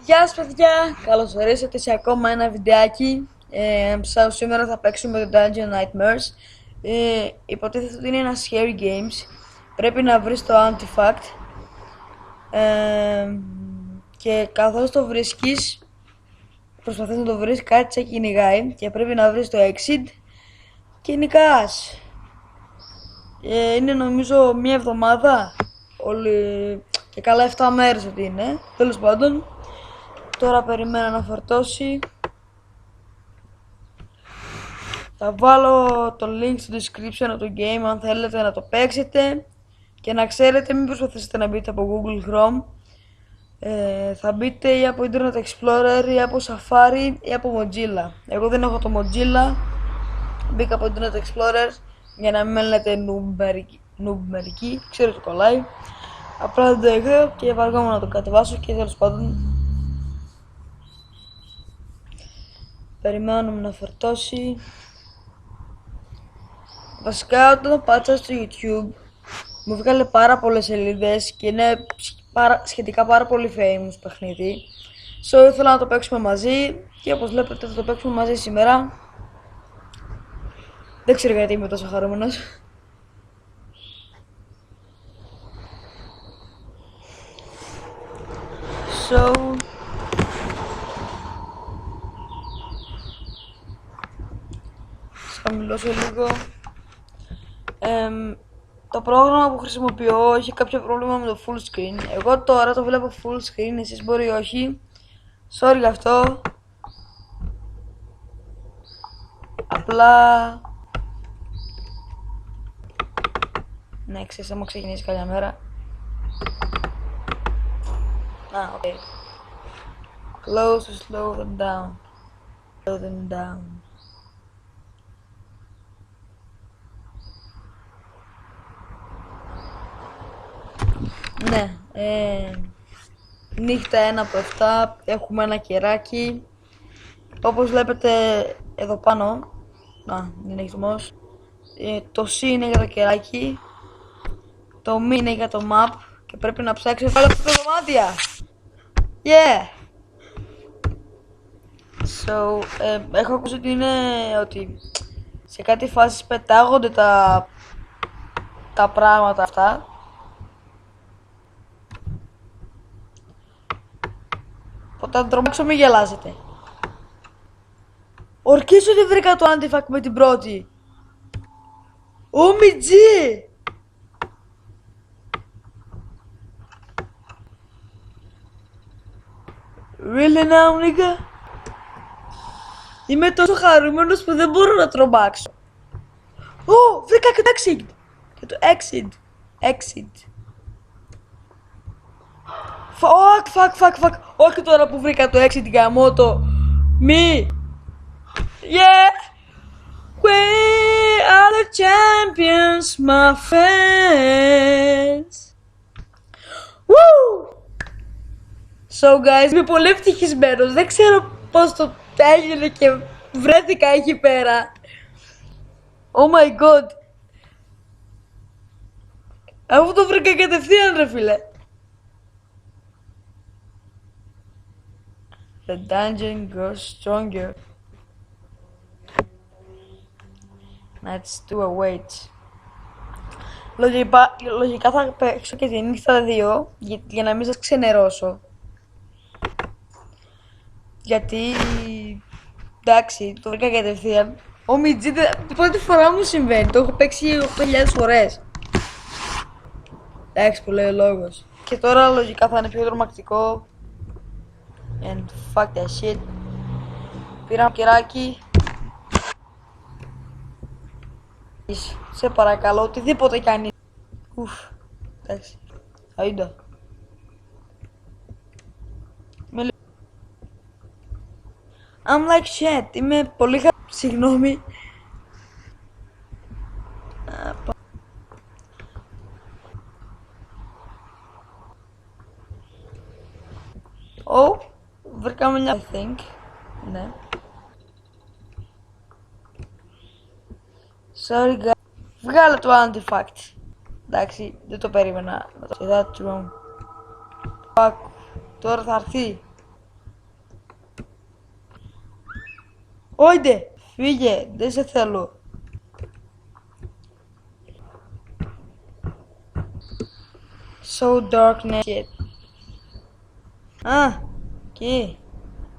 Γεια σας παιδιά, καλώς ορίσατε σε ακόμα ένα βιντεάκι. Σήμερα θα παίξουμε το Dungeon Nightmares. Υποτίθεται ότι είναι ένα scary games. Πρέπει να βρεις το artifact. Και καθώς το βρίσκεις, προσπαθείς να το βρεις, κάτι σε κυνηγάει και πρέπει να βρεις το exit και νικάς. Είναι νομίζω μία εβδομάδα και καλά 7 μέρες ότι είναι, τέλος πάντων. Τώρα περιμένω να φορτώσει. Θα βάλω το link στο description του game αν θέλετε να το παίξετε. Και να ξέρετε, μην προσπαθήσετε να μπείτε από Google Chrome. Θα μπείτε ή από Internet Explorer ή από Safari ή από Mozilla. Εγώ δεν έχω το Mozilla. Μπήκα από Internet Explorer για να μην με λέτε noob μερικοί. Ξέρω ότι κολλάει. Απλά δεν το έχω και βαργόμουν να το κατεβάσω και τέλος πάντων. Περιμένουμε να φορτώσει. Βασικά όταν το πάτησα στο YouTube μου βγάλε πάρα πολλές σελίδες και είναι σχετικά πάρα πολύ famous παιχνίδι. So ήθελα να το παίξουμε μαζί και όπως βλέπετε θα το παίξουμε μαζί σήμερα. Δεν ξέρω γιατί είμαι τόσο χαρούμενος. So θα μιλώσω λίγο. Το πρόγραμμα που χρησιμοποιώ έχει κάποιο πρόβλημα με το full screen. Εγώ τώρα το βλέπω full screen, εσείς μπορεί όχι. Sorry γι' αυτό. Απλά... ναι, ξέρεις, θα μου ξεκινήσει καλιά μέρα. Οκ. Close to slow them down. Slow them down. Ναι, νύχτα 1 από 7, έχουμε ένα κεράκι. Όπως βλέπετε εδώ πάνω, είναι χυμός. Το C είναι για το κεράκι, το M είναι για το map και πρέπει να ψάξετε όλα αυτά τα δωμάτια. Yeah! So, έχω ακούσει ότι είναι ότι σε κάτι φάσεις πετάγονται τα πράγματα αυτά. Όταν τρομάξω μη γελάσετε. Ορκίσω ότι βρήκα το artifact με την πρώτη. OMG! Really now, nigga? Είμαι τόσο χαρούμενος που δεν μπορώ να τρομάξω. Βρήκα και το exit! Και το exit. Fuck. Όχι τώρα που βρήκα το exit γαμώτο. Μη. Yeah. We are the champions, my friends. Woo. So guys, είμαι πολύ ευτυχισμένος. Δεν ξέρω πώς το έγινε και βρέθηκα εκεί πέρα. Oh my god. Αφού το βρήκα κατευθείαν ρε φίλε. The dungeon grows stronger. Let's do a wait. Λογικά θα παίξω και τη νύχτα 2 για να μην σας ξενερώσω. Γιατί εντάξει, το βρήκα κατευθείαν. OMG, την πρώτη φορά μου συμβαίνει. Το έχω παίξει 8.000 φορές. Εντάξει, που λέει ο λόγος. Και τώρα λογικά θα είναι πιο τρομακτικό. And fuck that shit. Πήρα ένα κεράκι. Σε παρακαλώ, οτιδήποτε κι αν είναι. Εντάξει. Θα είδα. I'm like shit. Είμαι πολύ συγγνώμη. Βρήκαμε μια I think. Ναι. Sorry guys. Βγάλε το artifact. Εντάξει, δεν το περίμενα. That's wrong. Fuck. Τώρα θα έρθει. Όιντε, φύγε, δεν σε θέλω. So darkness shit. Α, εκεί.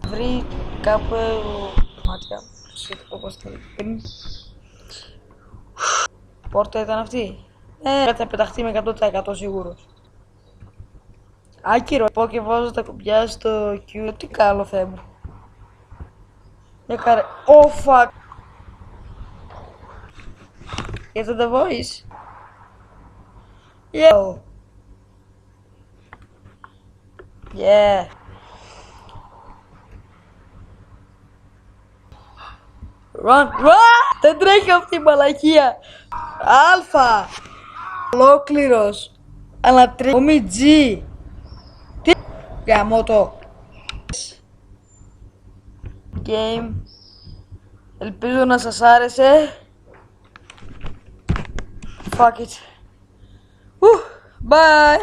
Βρει κάπου μάτια. Shit, όπως το πριν. Πόρτα ήταν αυτή. Θα πεταχτεί με 100% σίγουρος. Άκυρο, πω και βάζω τα κουμπιά στο Q. Τι κάνω, Θεέ μου. Για καρέ. Oh fuck. Get the voice. Yo. Yeah. Run, run! Δεν τρέχει αυτή η μαλακία. Αλφα. Ολόκληρος. Αλλά τρέχει. Ομι G. Τι. Γαμώτο. Game. Ελπίζω να σας άρεσε. Fuck it. Bye.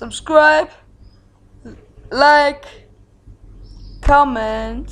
Subscribe. Like. Comment.